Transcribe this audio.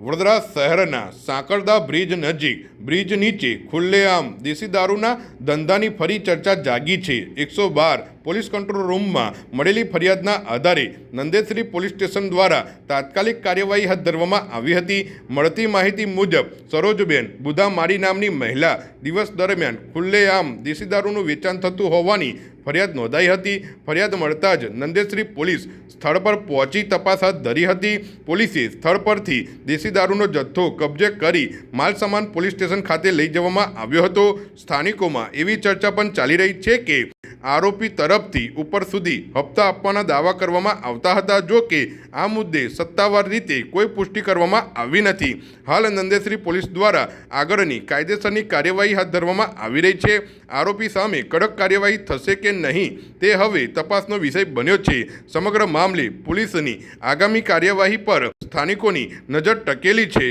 વડોદરા શહેરના સાંકળદા બ્રિજ નજીક બ્રિજ નીચે ખુલ્લેઆમ દેશી દારૂના ધંધાની ફરી ચર્ચા જાગી છે। 112 પોલીસ કંટ્રોલ રૂમમાં મળેલી ફરિયાદના આધારે નંદેસરી પોલીસ સ્ટેશન દ્વારા તાત્કાલિક કાર્યવાહી હાથ ધરવામાં આવી હતી। મળતી માહિતી મુજબ સરોજબેન બુધામાળી નામની મહિલા દિવસ દરમિયાન ખુલ્લેઆમ દેશી દારૂનું વેચાણ થતું હોવાની ફરિયાદ નોંધાઈ હતી। ફરિયાદ મળતા જ નંદેસરી પોલીસ સ્થળ પર પહોંચી તપાસ હાથ ધરી હતી। પોલીસે સ્થળ પરથી દેશી દારૂનો જથ્થો કબજે કરી માલ સામાન પોલીસ સ્ટેશન ખાતે લઈ જવામાં આવ્યો હતો। સ્થાનિકોમાં એવી ચર્ચા પણ ચાલી રહી છે કે આરોપી તરફથી ઉપર સુધી હપ્તા આપવાના દાવા કરવામાં આવતા હતા। જો કે આ મુદ્દે સત્તાવાર રીતે કોઈ પુષ્ટિ કરવામાં આવી નથી। હાલ નંદેસરી પોલીસ દ્વારા આગળની કાયદેસરની કાર્યવાહી હાથ ધરવામાં આવી રહી છે। આરોપી સામે કડક કાર્યવાહી થશે કે નહીં તે હવે તપાસનો વિષય બન્યો છે। સમગ્ર મામલે પોલીસની આગામી કાર્યવાહી પર સ્થાનિકોની નજર ટકેલી છે।